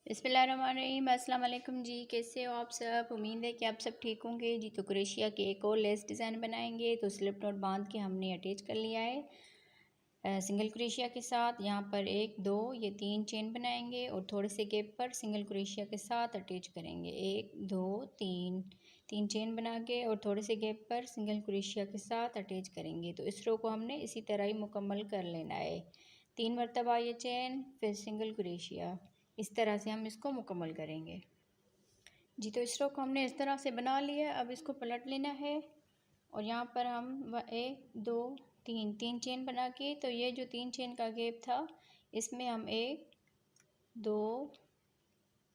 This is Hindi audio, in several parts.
बिस्मिल्लाहिर्रहमानिर्रहीम। अस्सलाम वालेकुम जी, कैसे हो आप सब। उम्मीद है कि आप सब ठीक होंगे जी। तो क्रोशिया के एक और लेस डिज़ाइन बनाएंगे। तो स्लिप नॉट बांध के हमने अटैच कर लिया है सिंगल क्रोशिया के साथ। यहाँ पर 1 2 ये 3 चेन बनाएंगे और थोड़े से गैप पर सिंगल क्रोशिया के साथ अटैच करेंगे। 1 2 3 चेन बना के और थोड़े से गैप पर सिंगल क्रोशिया के साथ अटैच करेंगे। तो इस रो को हमने इसी तरह ही मुकम्मल कर लेना है। 3 मरतबा ये चेन, फिर सिंगल क्रोशिया, इस तरह से हम इसको मुकम्मल करेंगे जी। तो इस रो को हमने इस तरह से बना लिया। अब इसको पलट लेना है और यहाँ पर हम 1 2 3 चेन बना के, तो ये जो 3 चेन का गैप था इसमें हम 1 2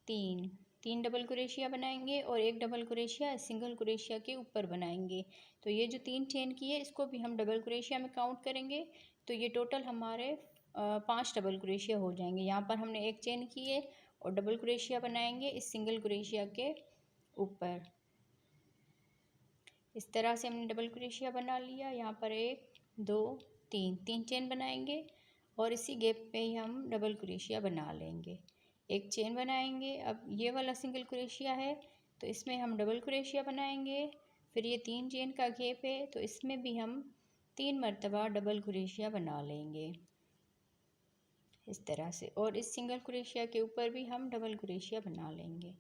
3 डबल क्रोशिया बनाएंगे और 1 डबल क्रोशिया सिंगल क्रोशिया के ऊपर बनाएंगे। तो ये जो 3 चेन की है इसको भी हम डबल क्रोशिया में काउंट करेंगे। तो ये टोटल हमारे 5 डबल क्रोशिया हो जाएंगे। यहाँ पर हमने 1 चेन की है और डबल क्रोशिया बनाएंगे इस सिंगल क्रोशिया के ऊपर। इस तरह से हमने डबल क्रोशिया बना लिया। यहाँ पर 1 2 3 चेन बनाएंगे और इसी गैप पे ही हम डबल क्रोशिया बना लेंगे। 1 चेन बनाएंगे। अब ये वाला सिंगल क्रोशिया है तो इसमें हम डबल क्रोशिया बनाएंगे। फिर ये 3 चेन का गैप है तो इसमें भी हम 3 मरतबा डबल क्रोशिया बना लेंगे इस तरह से। और इस सिंगल क्रोशिया के ऊपर भी हम डबल क्रोशिया बना लेंगे।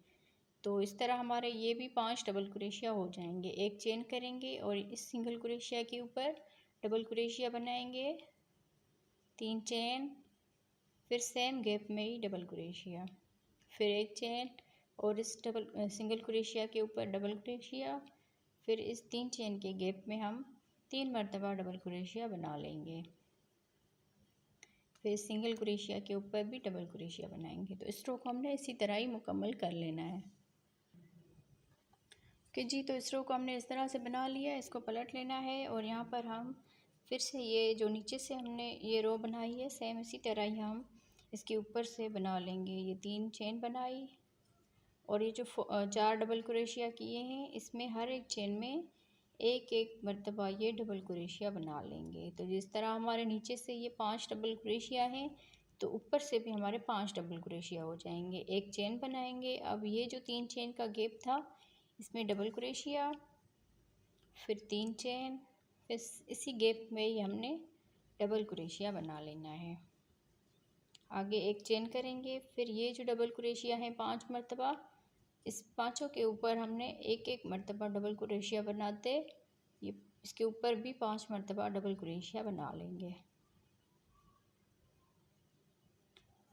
तो इस तरह हमारे ये भी 5 डबल क्रोशिया हो जाएंगे। 1 चेन करेंगे और इस सिंगल क्रोशिया के ऊपर डबल क्रोशिया बनाएंगे, 3 चेन, फिर सेम गैप में ही डबल क्रोशिया, फिर 1 चेन और इस सिंगल क्रोशिया के ऊपर डबल क्रोशिया, फिर इस 3 चेन के गैप में हम 3 मरतबा डबल क्रोशिया बना लेंगे। फिर सिंगल क्रोशिया के ऊपर भी डबल क्रोशिया बनाएंगे। तो इस रो को हमने इसी तरह ही मुकम्मल कर लेना है कि जी। तो इस रो को हमने इस तरह से बना लिया। इसको पलट लेना है और यहाँ पर हम फिर से ये जो नीचे से हमने ये रो बनाई है सेम इसी तरह ही हम इसके ऊपर से बना लेंगे। ये 3 चेन बनाई और ये जो 4 डबल क्रोशिया किए हैं इसमें हर एक चेन में 1 मरतबा ये डबल क्रोशिया बना लेंगे। तो जिस तरह हमारे नीचे से ये 5 डबल क्रोशिया हैं तो ऊपर से भी हमारे 5 डबल क्रोशिया हो जाएंगे। 1 चेन बनाएंगे। अब ये जो 3 चेन का गैप था इसमें डबल क्रोशिया, फिर 3 चेन, फिर इसी गैप में ही हमने डबल क्रोशिया बना लेना है। आगे 1 चेन करेंगे। फिर ये जो डबल क्रोशिया है 5 मरतबा, इस पाँचों के ऊपर हमने 1 मरतबा डबल क्रोशिया बनाते ये इसके ऊपर भी 5 मरतबा डबल क्रोशिया बना लेंगे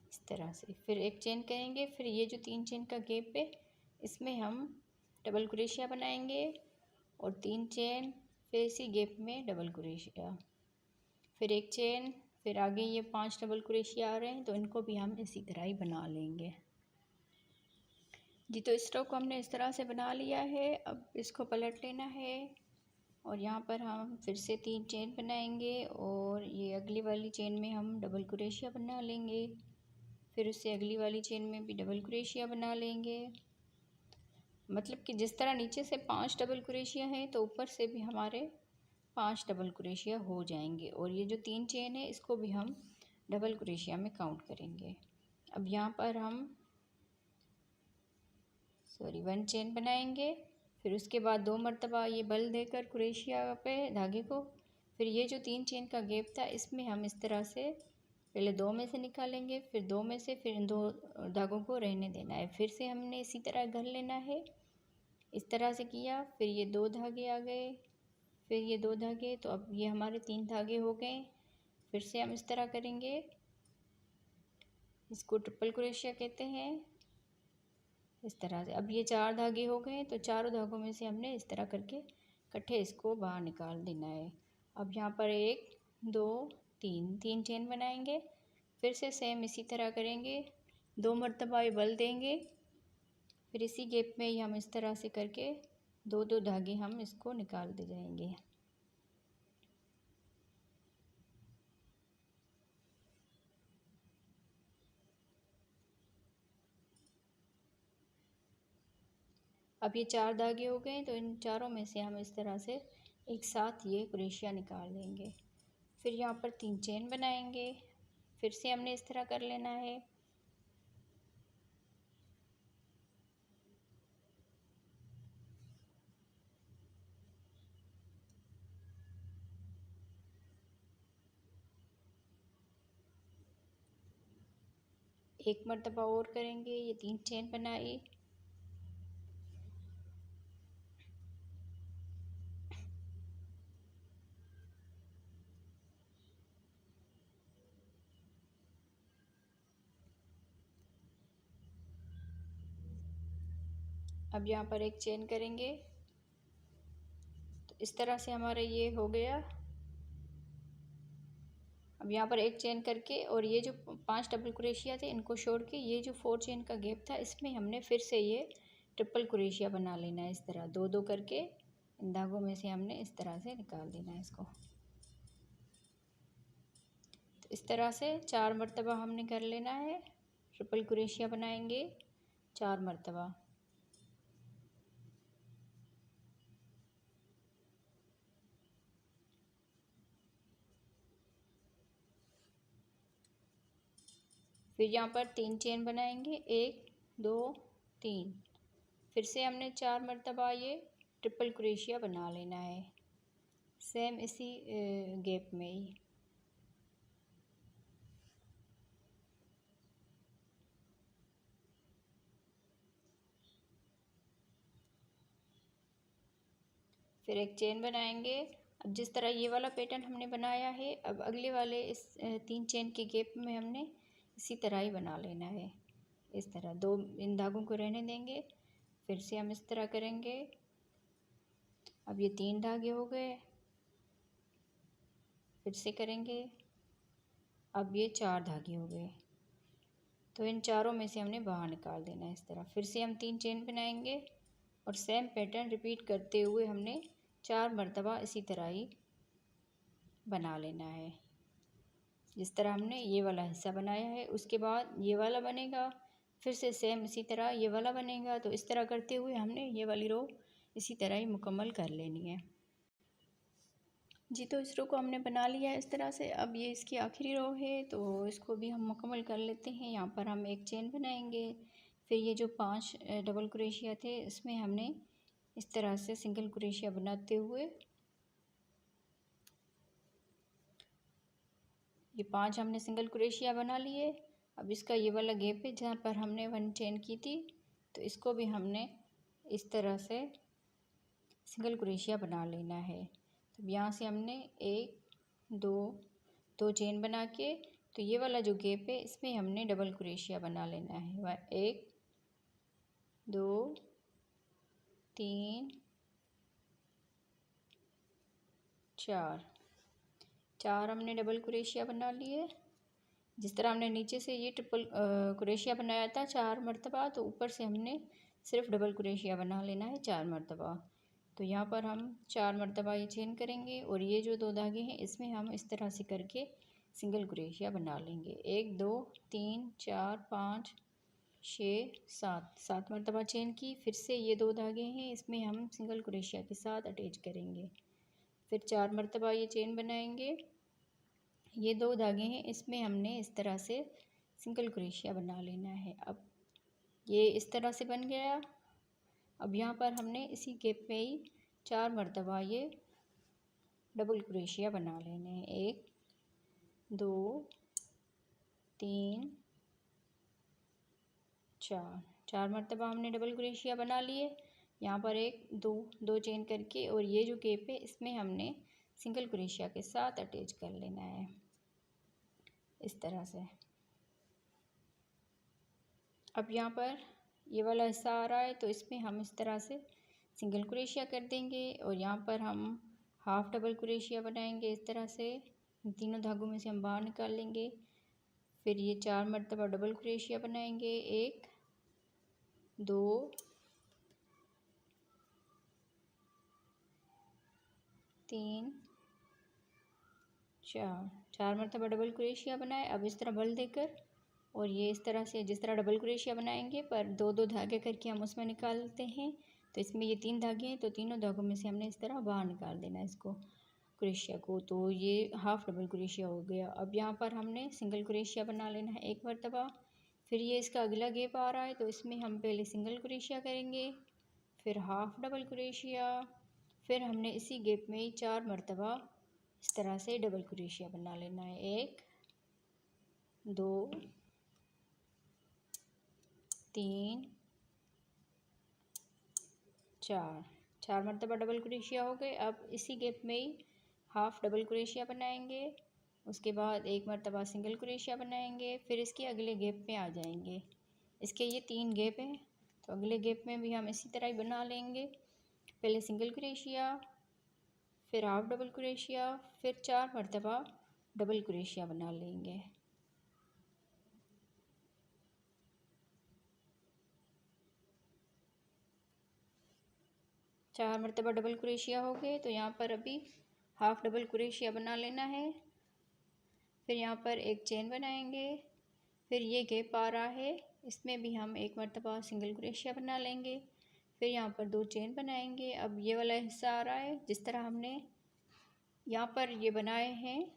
इस तरह से। फिर 1 चेन करेंगे। फिर ये जो 3 चेन का गैप है इसमें हम डबल क्रोशिया बनाएंगे और 3 चेन, फिर इसी गैप में डबल क्रोशिया, फिर 1 चेन, फिर आगे ये 5 डबल क्रोशिया आ रहे हैं तो इनको भी हम इसी तरह ही बना लेंगे जी। तो इस रो को हमने इस तरह से बना लिया है। अब इसको पलट लेना है और यहाँ पर हम फिर से 3 चेन बनाएंगे और ये अगली वाली चेन में हम डबल क्रोशिया बना लेंगे। फिर उससे अगली वाली चेन में भी डबल क्रोशिया बना लेंगे। मतलब कि जिस तरह नीचे से 5 डबल क्रोशिया हैं तो ऊपर से भी हमारे 5 डबल क्रोशिया हो जाएंगे। और ये जो 3 चेन है इसको भी हम डबल क्रोशिया में काउंट करेंगे। अब यहाँ पर हम 1 चेन बनाएंगे। फिर उसके बाद 2 मरतबा ये बल देकर क्रोशिया पे धागे को, फिर ये जो 3 चेन का गैप था इसमें हम इस तरह से पहले 2 में से निकालेंगे, फिर 2 में से, फिर इन 2 धागों को रहने देना है। फिर से हमने इसी तरह कर लेना है। इस तरह से किया। फिर ये 2 धागे आ गए, फिर ये 2 धागे, तो अब ये हमारे 3 धागे हो गए। फिर से हम इस तरह करेंगे। इसको ट्रिपल क्रोशिया कहते हैं इस तरह से। अब ये 4 धागे हो गए तो चारों धागों में से हमने इस तरह करके इकट्ठे इसको बाहर निकाल देना है। अब यहाँ पर 1 2 3 चेन बनाएंगे। फिर से सेम इसी तरह करेंगे। 2 मरतबा ये बल देंगे। फिर इसी गैप में ही हम इस तरह से करके 2 धागे हम इसको निकाल दे जाएंगे। अब ये 4 धागे हो गए तो इन चारों में से हम इस तरह से एक साथ ये क्रोशिया निकाल देंगे। फिर यहाँ पर 3 चेन बनाएंगे। फिर से हमने इस तरह कर लेना है। एक मरतबा और करेंगे, ये 3 चेन बनाई। अब यहाँ पर एक चेन करेंगे, तो इस तरह से हमारा ये हो गया। अब यहाँ पर एक चेन करके और ये जो 5 डबल क्रोशिया थे इनको छोड़ के ये जो 4 चेन का गैप था इसमें हमने फिर से ये ट्रिपल क्रोशिया बना लेना है। इस तरह दो दो करके इन धागों में से हमने इस तरह से निकाल देना है इसको। तो इस तरह से 4 मरतबा हमने कर लेना है। ट्रिपल क्रोशिया बनाएंगे 4 मरतबा। फिर यहाँ पर 3 चेन बनाएंगे, 1 2 3। फिर से हमने 4 मरतबा ये ट्रिपल क्रोशिया बना लेना है, सेम इसी गैप में ही। फिर एक चेन बनाएंगे। अब जिस तरह ये वाला पैटर्न हमने बनाया है, अब अगले वाले इस 3 चेन के गैप में हमने इसी तरह ही बना लेना है। इस तरह दो इन धागों को रहने देंगे, फिर से हम इस तरह करेंगे। अब ये 3 धागे हो गए, फिर से करेंगे। अब ये 4 धागे हो गए, तो इन चारों में से हमने बाहर निकाल देना है इस तरह। फिर से हम 3 चेन बनाएंगे और सेम पैटर्न रिपीट करते हुए हमने 4 मरतबा इसी तरह ही बना लेना है। जिस तरह हमने ये वाला हिस्सा बनाया है, उसके बाद ये वाला बनेगा, फिर से सेम इसी तरह ये वाला बनेगा। तो इस तरह करते हुए हमने ये वाली रो इसी तरह ही मुकम्मल कर लेनी है जी। तो इस रो को हमने बना लिया है इस तरह से। अब ये इसकी आखिरी रो है, तो इसको भी हम मुकम्मल कर लेते हैं। यहाँ पर हम एक चेन बनाएंगे, फिर ये जो 5 डबल क्रोशिया थे इसमें हमने इस तरह से सिंगल क्रोशिया बनाते हुए ये 5 हमने सिंगल क्रोशिया बना लिए। अब इसका ये वाला गैप है जहाँ पर हमने 1 चेन की थी, तो इसको भी हमने इस तरह से सिंगल क्रोशिया बना लेना है। तो यहाँ से हमने 1 2 चेन बना के, तो ये वाला जो गैप है इसमें हमने डबल क्रोशिया बना लेना है। 1 2 3 4 हमने डबल क्रोशिया बना लिए। जिस तरह हमने नीचे से ये ट्रिपल क्रोशिया बनाया था 4 मरतबा, तो ऊपर से हमने सिर्फ डबल क्रोशिया बना लेना है 4 मरतबा। तो यहाँ पर हम 4 मरतबा ये चेन करेंगे और ये जो 2 धागे हैं इसमें हम इस तरह से करके सिंगल क्रोशिया बना लेंगे। 1 2 3 4 5 6 7 मरतबा चेन की। फिर से ये 2 धागे हैं इसमें हम सिंगल क्रोशिया के साथ अटैच करेंगे। फिर 4 मरतबा ये चेन बनाएंगे। ये 2 धागे हैं इसमें हमने इस तरह से सिंगल क्रोशिया बना लेना है। अब ये इस तरह से बन गया। अब यहाँ पर हमने इसी गैप में ही 4 मरतबा ये डबल क्रोशिया बना लेने हैं। 1 2 3 4 मरतबा हमने डबल क्रोशिया बना लिए। यहाँ पर 1 2 चेन करके और ये जो गैप है इसमें हमने सिंगल क्रोशिया के साथ अटैच कर लेना है इस तरह से। अब यहाँ पर ये वाला हिस्सा आ रहा है, तो इसमें हम इस तरह से सिंगल क्रोशिया कर देंगे और यहाँ पर हम हाफ डबल क्रोशिया बनाएंगे इस तरह से। इन तीनों धागों में से हम बाहर निकाल लेंगे। फिर ये 4 मरतबा डबल क्रोशिया बनाएंगे। 1 2 3 4 मरतबा डबल क्रोशिया बनाए। अब इस तरह बल देकर और ये इस तरह से जिस तरह डबल क्रोशिया बनाएंगे पर 2 धागे करके हम उसमें निकालते हैं। तो इसमें ये 3 धागे हैं, तो तीनों धागों में से हमने इस तरह बाहर निकाल देना है इसको क्रोशिया को। तो ये हाफ डबल क्रोशिया हो गया। अब यहाँ पर हमने सिंगल क्रोशिया बना लेना है 1 मरतबा। फिर ये इसका अगला गैप आ रहा है, तो इसमें हम पहले सिंगल क्रोशिया करेंगे, फिर हाफ डबल क्रोशिया, फिर हमने इसी गैप में ही 4 मरतबा इस तरह से डबल क्रोशिया बना लेना है। 1 2 3 4 4 मरतबा डबल क्रोशिया हो गए। अब इसी गैप में ही हाफ डबल क्रोशिया बनाएंगे, उसके बाद एक मरतबा सिंगल क्रोशिया बनाएंगे, फिर इसके अगले गैप में आ जाएंगे। इसके ये 3 गैप हैं, तो अगले गैप में भी हम इसी तरह ही बना लेंगे। पहले सिंगल क्रोशिया, फिर हाफ डबल क्रोशिया, फिर 4 मरतबा डबल क्रोशिया बना लेंगे। चार मरतबा डबल क्रोशिया हो गए, तो यहाँ पर अभी हाफ डबल क्रोशिया बना लेना है। फिर यहाँ पर एक चेन बनाएंगे, फिर ये गैप आ रहा है, इसमें भी हम एक मरतबा सिंगल क्रोशिया बना लेंगे। फिर यहाँ पर 2 चेन बनाएंगे। अब ये वाला हिस्सा आ रहा है, जिस तरह हमने यहाँ पर ये बनाए हैं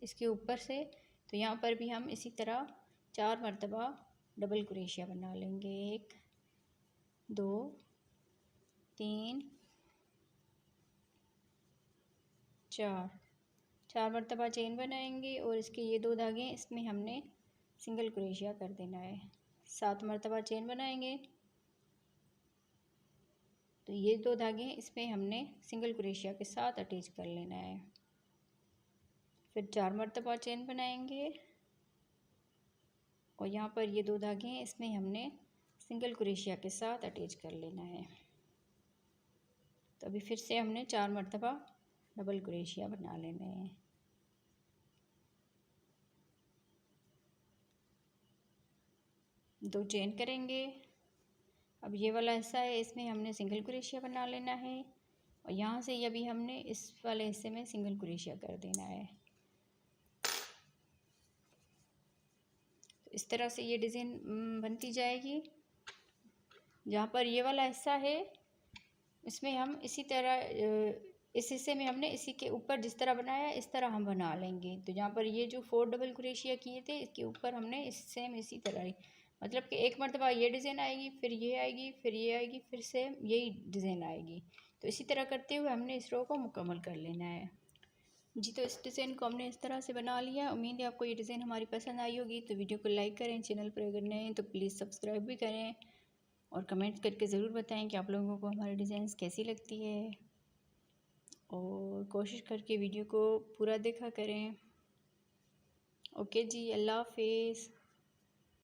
इसके ऊपर से, तो यहाँ पर भी हम इसी तरह 4 मरतबा डबल क्रोशिया बना लेंगे। 1 2 3 4 मरतबा चेन बनाएंगे और इसके ये 2 धागे इसमें हमने सिंगल क्रोशिया कर देना है। 7 मरतबा चेन बनाएंगे, तो ये 2 धागे इसमें हमने सिंगल क्रोशिया के साथ अटैच कर लेना है। फिर 4 मरतबा चेन बनाएंगे और यहाँ पर ये 2 धागे हैं, इसमें हमने सिंगल क्रोशिया के साथ अटैच कर लेना है। तो अभी फिर से हमने 4 मरतबा डबल क्रोशिया बना लेने हैं। दो चेन करेंगे। अब ये वाला हिस्सा है, इसमें हमने सिंगल क्रोशिया बना लेना है और यहाँ से ये भी हमने इस वाले हिस्से में सिंगल क्रोशिया कर देना है। तो इस तरह से ये डिज़ाइन बनती जाएगी। जहाँ पर ये वाला हिस्सा है, इसमें हम इसी तरह इस हिस्से में हमने इसी के ऊपर जिस तरह बनाया है इस तरह हम बना लेंगे। तो जहाँ पर ये जो 4 डबल क्रोशिया किए थे, इसके ऊपर हमने सेम इसी तरह ही, मतलब कि एक मरतबा ये डिज़ाइन आएगी, फिर ये आएगी, फिर ये आएगी, फिर सेम यही डिज़ाइन आएगी। तो इसी तरह करते हुए हमने इस रो को मुकम्मल कर लेना है जी। तो इस डिज़ाइन को हमने इस तरह से बना लिया। उम्मीद है आपको ये डिज़ाइन हमारी पसंद आई होगी। तो वीडियो को लाइक करें, चैनल पर अगर नए हैं तो प्लीज़ सब्सक्राइब भी करें और कमेंट्स करके ज़रूर बताएं कि आप लोगों को हमारी डिज़ाइंस कैसी लगती है, और कोशिश करके वीडियो को पूरा देखा करें। ओके जी, अल्लाह हाफिज़।